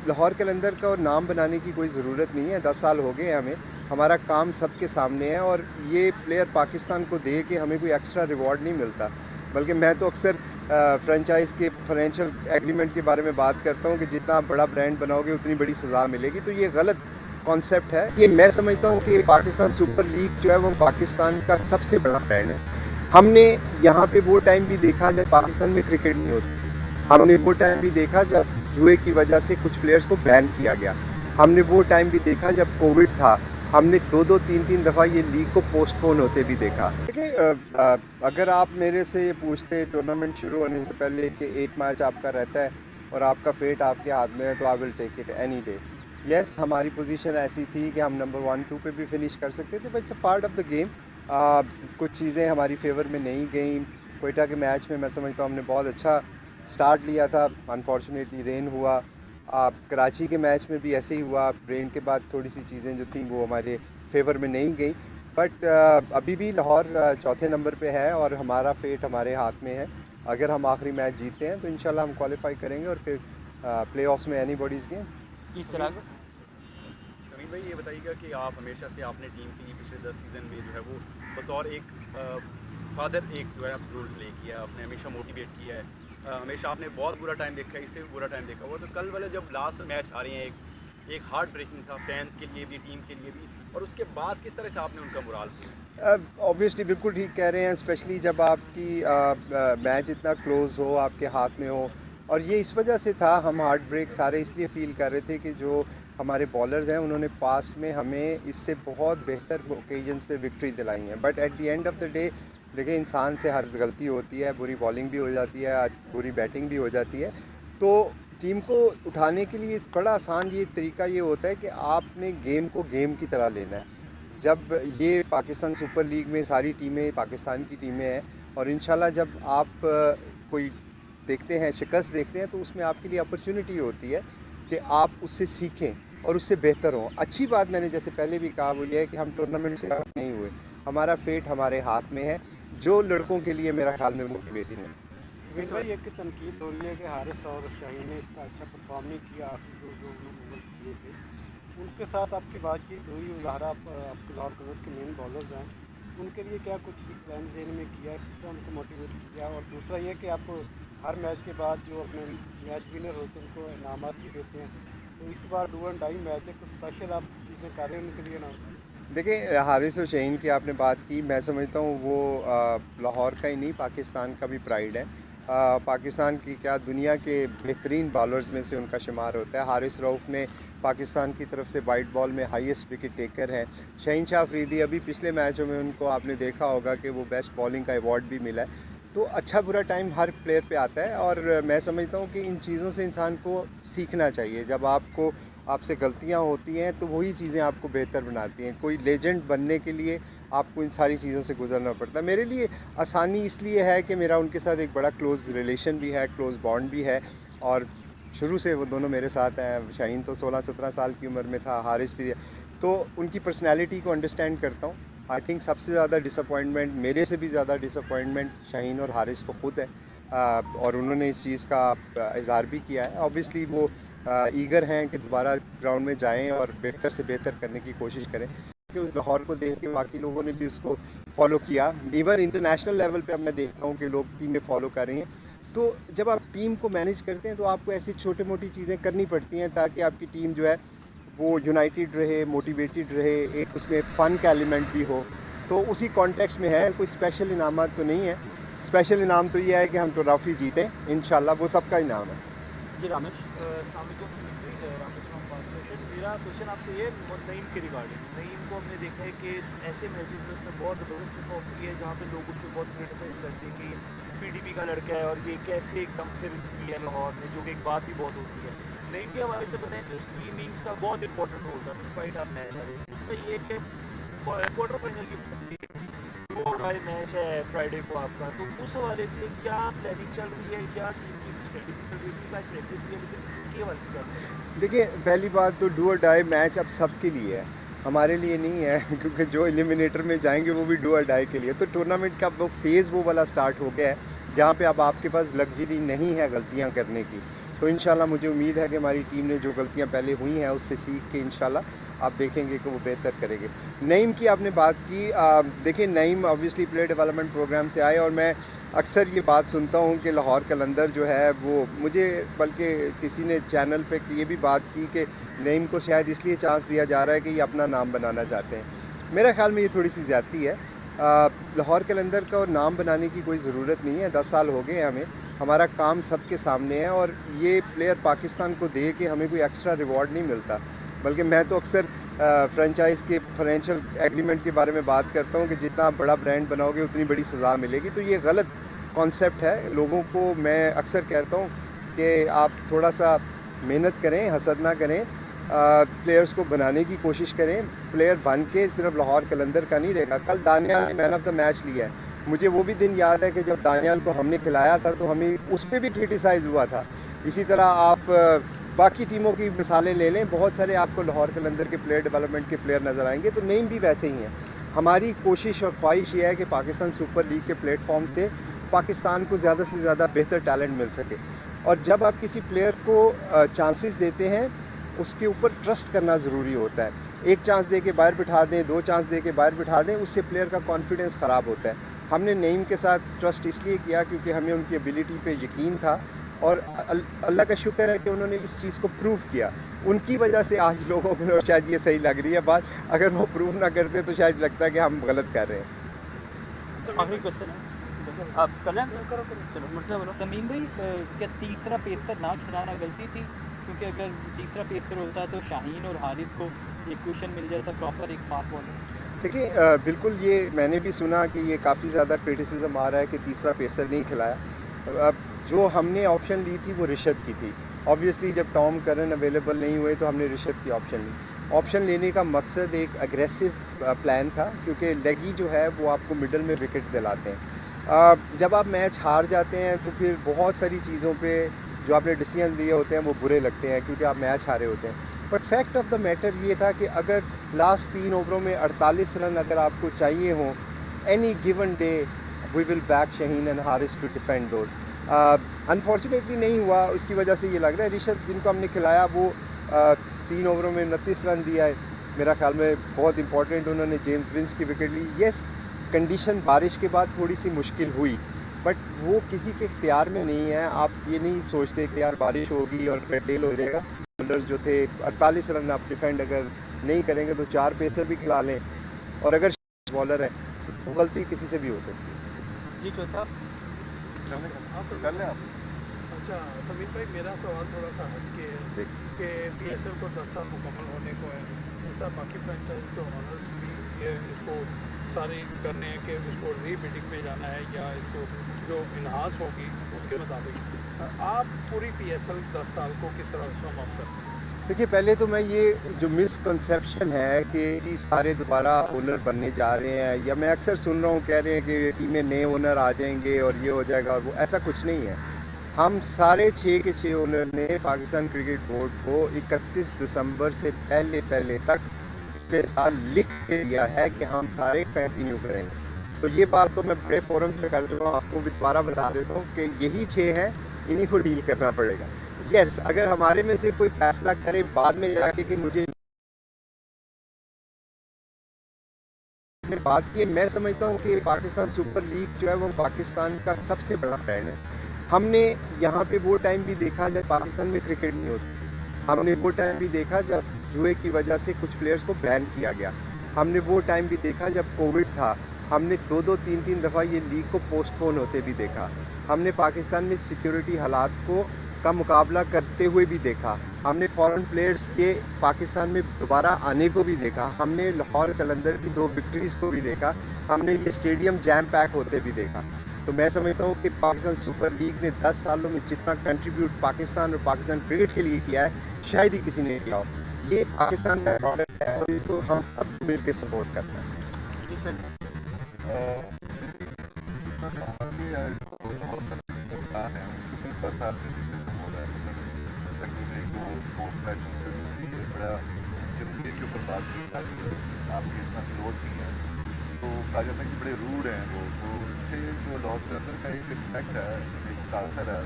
लाहौर कलंदर का और नाम बनाने की कोई ज़रूरत नहीं है, 10 साल हो गए हैं हमें। हमारा काम सबके सामने है और ये प्लेयर पाकिस्तान को दे के हमें कोई एक्स्ट्रा रिवॉर्ड नहीं मिलता। बल्कि मैं तो अक्सर फ्रेंचाइज़ के फाइनेंशियल एग्रीमेंट के बारे में बात करता हूँ कि जितना आप बड़ा ब्रांड बनाओगे उतनी बड़ी सज़ा मिलेगी। तो ये गलत कॉन्सेप्ट है। ये मैं समझता हूँ कि पाकिस्तान सुपर लीग जो है वो पाकिस्तान का सबसे बड़ा ब्रांड है। हमने यहाँ पे वो टाइम भी देखा जब पाकिस्तान में क्रिकेट नहीं होती। हमने वो टाइम भी देखा जब जुए की वजह से कुछ प्लेयर्स को बैन किया गया। हमने वो टाइम भी देखा जब कोविड था। हमने दो तीन दफ़ा ये लीग को पोस्टपोन होते भी देखा। देखिए, अगर आप मेरे से ये पूछते टूर्नामेंट शुरू होने से पहले कि एक मैच आपका रहता है और आपका फेट आपके हाथ में है, तो I will take it any day. Yes, हमारी पोजीशन ऐसी थी कि हम नंबर 1-2 पे भी फिनिश कर सकते थे, but it's a part of the game. कुछ चीज़ें हमारी फेवर में नहीं गई। कोयटा के मैच में मैं समझता हूँ हमने बहुत अच्छा स्टार्ट लिया था, अनफॉर्चुनेटली रेन हुआ। कराची के मैच में भी ऐसे ही हुआ, रेन के बाद थोड़ी सी चीज़ें जो थी वो हमारे फेवर में नहीं गई। बट अभी भी लाहौर चौथे नंबर पे है और हमारा फेट हमारे हाथ में है। अगर हम आखिरी मैच जीतते हैं तो इंशाल्लाह हम क्वालिफाई करेंगे और फिर प्ले ऑफ्स में एनी बॉडीज़ गेम। समीर भाई, ये बताइएगा कि आप हमेशा से आपने टीम की पिछले 10 सीज़न में जो है वो बतौर एक फादर एक जो है रोल प्ले किया, आपने हमेशा मोटिवेट किया है। हमेशा आपने बहुत बुरा टाइम देखा है, इससे भी बुरा टाइम देखा हुआ। तो कल वाले जब लास्ट मैच आ रहे हैं, एक हार्ट ब्रेकिंग था फैंस के लिए भी, टीम के लिए भी, और उसके बाद किस तरह से आपने उनका मोराल किया? ऑब्वियसली बिल्कुल ठीक कह रहे हैं, स्पेशली जब आपकी मैच इतना क्लोज हो, आपके हाथ में हो। और ये इस वजह से था, हम हार्ट ब्रेक सारे इसलिए फील कर रहे थे कि जो हमारे बॉलर्स हैं उन्होंने पास्ट में हमें इससे बहुत बेहतर ओकेजन्स पे विक्ट्री दिलाई है। But at the end of the day देखिए, इंसान से हर गलती होती है, बुरी बॉलिंग भी हो जाती है, आज बुरी बैटिंग भी हो जाती है। तो टीम को उठाने के लिए बड़ा आसान ये तरीका ये होता है कि आपने गेम को गेम की तरह लेना है। जब ये पाकिस्तान सुपर लीग में सारी टीमें पाकिस्तान की टीमें हैं और इंशाल्लाह जब आप कोई देखते हैं, शिकस्त देखते हैं, तो उसमें आपके लिए अपॉर्चुनिटी होती है कि आप उससे सीखें और उससे बेहतर हों। अच्छी बात मैंने जैसे पहले भी कहा वो ये है कि हम टूर्नामेंट से आउट नहीं हुए, हमारा फेट हमारे हाथ में है, जो लड़कों के लिए मेरा ख्याल में मोटिवेटिंग है। समीर भाई, एक तनकीद हो रही है कि हारिस और शाहीन ने इतना अच्छा परफॉर्म नहीं किया, जो जो ओवर्स किए थे। उनके साथ आपकी बातचीत हुई? ज़ाहरा आपके लाहौर कलंदर के मेन बॉलर्स हैं, उनके लिए क्या कुछ प्लान ज़हन में किया, किस तरह उनको मोटिवेट किया? और दूसरा ये कि आप हर मैच के बाद जो अपने मैच विनर होते हैं उनको इनामात भी देते हैं, तो इस बार डू एंड डाई मैच है, कुछ स्पेशल आप चीज़ें कर रहे हैं उनके लिए ना? देखिए, हारिस और शाहीन की आपने बात की, मैं समझता हूँ वो लाहौर का ही नहीं पाकिस्तान का भी प्राइड है। पाकिस्तान की क्या, दुनिया के बेहतरीन बॉलर्स में से उनका शुमार होता है। हारिस रऊफ़ ने पाकिस्तान की तरफ से वाइट बॉल में हाईएस्ट विकेट टेकर है। शाहीन शाह अफरीदी अभी पिछले मैचों में उनको आपने देखा होगा कि वो बेस्ट बॉलिंग का अवार्ड भी मिला है। तो अच्छा बुरा टाइम हर प्लेयर पे आता है और मैं समझता हूँ कि इन चीज़ों से इंसान को सीखना चाहिए। जब आपसे गलतियाँ होती हैं तो वही चीज़ें आपको बेहतर बनाती हैं। कोई लेजेंड बनने के लिए आपको इन सारी चीज़ों से गुजरना पड़ता है। मेरे लिए आसानी इसलिए है कि मेरा उनके साथ एक बड़ा क्लोज़ रिलेशन भी है, क्लोज़ बॉन्ड भी है और शुरू से वो दोनों मेरे साथ हैं। शाहीन तो 16-17 साल की उम्र में था, हारिस भी, तो उनकी पर्सनैलिटी को अंडरस्टैंड करता हूँ। आई थिंक सबसे ज़्यादा डिसअपॉइंटमेंट, मेरे से भी ज़्यादा डिसअपॉइंटमेंट शाहीन और हारिस को खुद है और उन्होंने इस चीज़ का इज़हार भी किया है। ऑब्वियसली वो ईगर हैं कि दोबारा ग्राउंड में जाएं और बेहतर से बेहतर करने की कोशिश करें, कि उस लाहौर को देख के बाकी लोगों ने भी उसको फॉलो किया। इवन इंटरनेशनल लेवल पे अब मैं देखता हूँ कि लोग टीमें फॉलो कर रही हैं। तो जब आप टीम को मैनेज करते हैं तो आपको ऐसी छोटी मोटी चीज़ें करनी पड़ती हैं ताकि आपकी टीम जो है वो यूनाइटेड रहे, मोटिवेटेड रहे, एक उसमें फ़न का एलिमेंट भी हो। तो उसी कॉन्टेक्स्ट में है, कोई स्पेशल इनामत तो नहीं है। स्पेशल इनाम तो ये है कि हम ट्रॉफी जीतें, इंशाल्लाह वो सबका इनाम है। जी रामेश, रामेश हम बात करते हैं। मेरा क्वेश्चन आपसे ये नईम के रिगार्डिंग, नईम को हमने देखा है कि ऐसे मैचेस में उसने बहुत ज़बरदस्त परफॉर्म किया है जहाँ पे लोग उसको बहुत क्रिटिसाइज करते हैं कि पीडीपी का लड़का है और ये कैसे एकदम फिर किया लाहौर में, जो कि एक बात भी बहुत होती है। नईम के हमारे से बताएं कि उसकी इनिंग्स का बहुत इंपॉर्टेंट रोल था डिस्पाइट आप मैच आ रहे हैं उसमें। ये कि क्वार्टर फाइनल की दो ढाई मैच है फ्राइडे को आपका, तो उस हवाले से क्या प्लानिंग चल रही है, क्या टीम की स्ट्रेटेजी चल रही है, प्रैक्टिस भी है, लेकिन उसके हवाले से क्या? देखिए, पहली बात तो डू और डाई मैच अब सबके लिए है, हमारे लिए नहीं है क्योंकि जो एलिमिनेटर में जाएंगे वो भी डू और डाई के लिए। तो टूर्नामेंट का वो फेज़ वो वाला स्टार्ट हो गया है जहाँ पे अब आपके पास लग्जरी नहीं है गलतियाँ करने की। तो इंशाल्लाह मुझे उम्मीद है कि हमारी टीम ने जो गलतियां पहले हुई हैं उससे सीख के इंशाल्लाह आप देखेंगे कि वो बेहतर करेंगे। नईम की आपने बात की, देखिए Naeem obviously player development programme से आए और मैं अक्सर ये बात सुनता हूँ कि लाहौर कलंदर जो है वो मुझे, बल्कि किसी ने चैनल पे ये भी बात की कि नईम को शायद इसलिए चांस दिया जा रहा है कि ये अपना नाम बनाना चाहते हैं। मेरे ख्याल में ये थोड़ी सी ज़्यादती है। लाहौर कलंदर का नाम बनाने की कोई ज़रूरत नहीं है। 10 साल हो गए हमें, हमारा काम सबके सामने है और ये प्लेयर पाकिस्तान को दे के हमें कोई एक्स्ट्रा रिवॉर्ड नहीं मिलता। बल्कि मैं तो अक्सर फ्रेंचाइज़ के फाइनेंशियल एग्रीमेंट के बारे में बात करता हूँ कि जितना आप बड़ा ब्रांड बनाओगे उतनी बड़ी सज़ा मिलेगी। तो ये गलत कॉन्सेप्ट है। लोगों को मैं अक्सर कहता हूँ कि आप थोड़ा सा मेहनत करें, हसद ना करें, प्लेयर्स को बनाने की कोशिश करें। प्लेयर बन के सिर्फ लाहौर कलंदर का नहीं रहेगा। कल दानियाल ने मैन ऑफ द मैच लिया है, मुझे वो भी दिन याद है कि जब दानियाल को हमने खिलाया था तो हमें उस पर भी क्रिटिसाइज़ हुआ था। इसी तरह आप बाकी टीमों की मिसालें ले लें, बहुत सारे आपको लाहौर कलंदर के प्लेयर डेवलपमेंट के प्लेयर नज़र आएंगे। तो नेम भी वैसे ही हैं। हमारी कोशिश और ख्वाहिश ये है कि पाकिस्तान सुपर लीग के प्लेटफॉर्म से पाकिस्तान को ज़्यादा से ज़्यादा बेहतर टैलेंट मिल सके। और जब आप किसी प्लेयर को चांसेस देते हैं उसके ऊपर ट्रस्ट करना ज़रूरी होता है। एक चांस दे के बाहर बिठा दें, 2 चांस दे के बाहर बिठा दें, उससे प्लेयर का कॉन्फिडेंस ख़राब होता है। हमने नईम के साथ ट्रस्ट इसलिए किया क्योंकि हमें उनकी एबिलिटी पे यकीन था और अल्लाह का शुक्र है कि उन्होंने इस चीज़ को प्रूव किया। उनकी वजह से आज लोगों को शायद ये सही लग रही है बात। अगर वो प्रूव ना करते तो शायद लगता है कि हम गलत कर रहे हैं। आखिरी क्वेश्चन है, आप कर लें? चलो मुझसे बोलो। तमीम भाई, क्या तीसरा पेसर ना खिलाना गलती थी? क्योंकि अगर तीसरा पेसर होता तो शाहीन और हारिस को एक क्वेश्चन मिल जाता प्रॉपर एक फास्ट बॉलर। देखिए बिल्कुल ये मैंने भी सुना कि ये काफ़ी ज़्यादा क्रिटिसिज्म आ रहा है कि तीसरा पेसर नहीं खिलाया। अब जो हमने ऑप्शन ली थी वो रिशद की थी। ऑब्वियसली जब टॉम करन अवेलेबल नहीं हुए तो हमने रिशद की ऑप्शन ली। ऑप्शन लेने का मकसद एक अग्रेसिव प्लान था क्योंकि लेगी जो है वो आपको मिडल में विकेट दिलाते हैं। जब आप मैच हार जाते हैं तो फिर बहुत सारी चीज़ों पे जो आपने डिसीजन लिए होते हैं वो बुरे लगते हैं क्योंकि आप मैच हारे होते हैं। But fact of the matter ये था कि अगर लास्ट 3 ओवरों में 48 रन अगर आपको चाहिए हों any given day, we will back Shaheen and Haris to defend those. Unfortunately नहीं हुआ, उसकी वजह से ये लग रहा है रिशद जिनको हमने खिलाया वो 3 ओवरों में 29 रन दिया है। मेरा ख्याल में बहुत इंपॉर्टेंट उन्होंने जेम्स विंस की विकेट ली। येस, कंडीशन बारिश के बाद थोड़ी सी मुश्किल हुई बट वो किसी के इख्तियार में नहीं है। आप ये नहीं सोचते कि यार बारिश होगी और कर्टेल हो जाएगा। बॉलर्स जो थे 48 रन आप डिफेंड अगर नहीं करेंगे तो 4 पेसर भी खिला लें और अगर बॉलर है तो गलती किसी से भी हो सकती है। जी चौधरी साहब कर लें आप। अच्छा समीर भाई, मेरा सवाल थोड़ा सा हटके है कि PSL को 10 साल मुकम्मल होने को है। इस तरह बाकी फ्रेंचाइज के ऑनर्स भी ये इसको सारे करने हैं कि इसको रीबिडिंग में जाना है या इसको जो इन्हांस होगी उसके मुताबिक आप पूरी PSL 10 साल को किस तरह समाप्त करते हैं? देखिए पहले तो मैं ये जो मिसकंसेप्शन है कि सारे दोबारा ओनर बनने जा रहे हैं या मैं अक्सर सुन रहा हूँ कह रहे हैं कि टीम में नए ओनर आ जाएंगे और ये हो जाएगा और वो, ऐसा कुछ नहीं है। हम सारे 6 के 6 ओनर ने पाकिस्तान क्रिकेट बोर्ड को 31 दिसंबर से पहले तक पिछले साल लिख के दिया है कि हम सारे कंटिन्यू करेंगे। तो ये बात तो मैं बड़े फोरम पे कर चुका हूँ, आपको दोबारा बता देता हूँ कि यही 6 हैं, इन्हीं को डील करना पड़ेगा। यस, अगर हमारे में से कोई फैसला करे बाद में जाके कि मुझे बात की, मैं समझता हूँ कि पाकिस्तान सुपर लीग जो है वो पाकिस्तान का सबसे बड़ा ब्रांड है। हमने यहाँ पे वो टाइम भी देखा जब पाकिस्तान में क्रिकेट नहीं होती। हमने वो टाइम भी देखा जब जुए की वजह से कुछ प्लेयर्स को बैन किया गया। हमने वो टाइम भी देखा जब कोविड था। हमने 2-2, 3-3 दफ़ा ये लीग को पोस्टपोन होते भी देखा। हमने पाकिस्तान में सिक्योरिटी हालात का मुकाबला करते हुए भी देखा। हमने फॉरेन प्लेयर्स के पाकिस्तान में दोबारा आने को भी देखा। हमने लाहौर कलंदर की 2 विक्ट्रीज़ को भी देखा। हमने ये स्टेडियम जैम पैक होते भी देखा। तो मैं समझता हूँ कि पाकिस्तान सुपर लीग ने 10 सालों में जितना कंट्रीब्यूट पाकिस्तान और पाकिस्तान क्रिकेट के लिए किया है शायद ही किसी ने किया हो। ये पाकिस्तान का प्रोडक्ट है और इसको हम सब मिल के सपोर्ट करते हैं। जी सर। के ऊपर बात की जाती है, आपके इतना क्लोज नहीं है तो कहा जाता है कि बड़े रूड हैं वो, तो इससे जो लाहौर कलंदर का एक इम्पैक्ट है का असर है,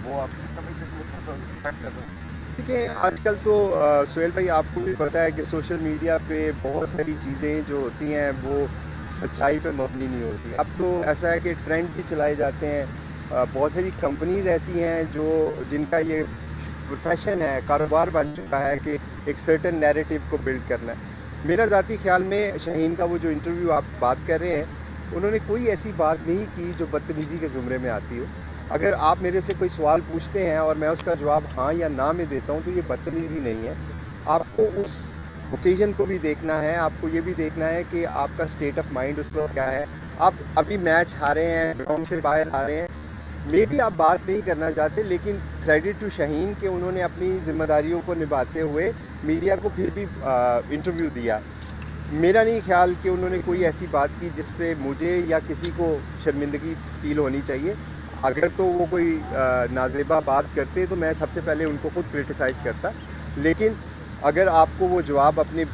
वो आप इस समय के थोड़ा सा इफेक्ट कर रहे हैं? देखिए आजकल तो सुहेल भाई आपको भी पता है कि सोशल मीडिया पे बहुत सारी चीज़ें जो होती हैं वो सच्चाई पे मबनी नहीं होती। अब तो ऐसा है कि ट्रेंड भी चलाए जाते हैं। बहुत सारी कंपनीज़ ऐसी हैं जो जिनका ये प्रोफेशन है, कारोबार बन चुका है कि एक सर्टेन नैरेटिव को बिल्ड करना है। मेरा ज़ाती ख्याल में शाहीन का वो जो इंटरव्यू आप बात कर रहे हैं, उन्होंने कोई ऐसी बात नहीं की जो बदतमीज़ी के ज़ुमरे में आती हो। अगर आप मेरे से कोई सवाल पूछते हैं और मैं उसका जवाब हाँ या ना में देता हूँ तो ये बदतमीज़ी नहीं है। आपको उस ओकेजन को भी देखना है, आपको ये भी देखना है कि आपका स्टेट ऑफ माइंड उस वक्त क्या है। आप अभी मैच हारे हैं, ग्राउंड से बाहर आ रहे हैं, मे भी आप बात नहीं करना चाहते, लेकिन क्रेडिट टू शाहीन कि उन्होंने अपनी ज़िम्मेदारियों को निभाते हुए मीडिया को फिर भी इंटरव्यू दिया। मेरा नहीं ख्याल कि उन्होंने कोई ऐसी बात की जिस पे मुझे या किसी को शर्मिंदगी फ़ील होनी चाहिए। अगर तो वो कोई नाज़ेबा बात करते तो मैं सबसे पहले उनको खुद क्रिटिसाइज़ करता, लेकिन अगर आपको वो जवाब अपने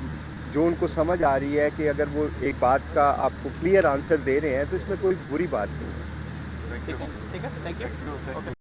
जो उनको समझ आ रही है कि अगर वो एक बात का आपको क्लियर आंसर दे रहे हैं तो इसमें कोई बुरी बात नहीं है। ठीक है, थैंक यू।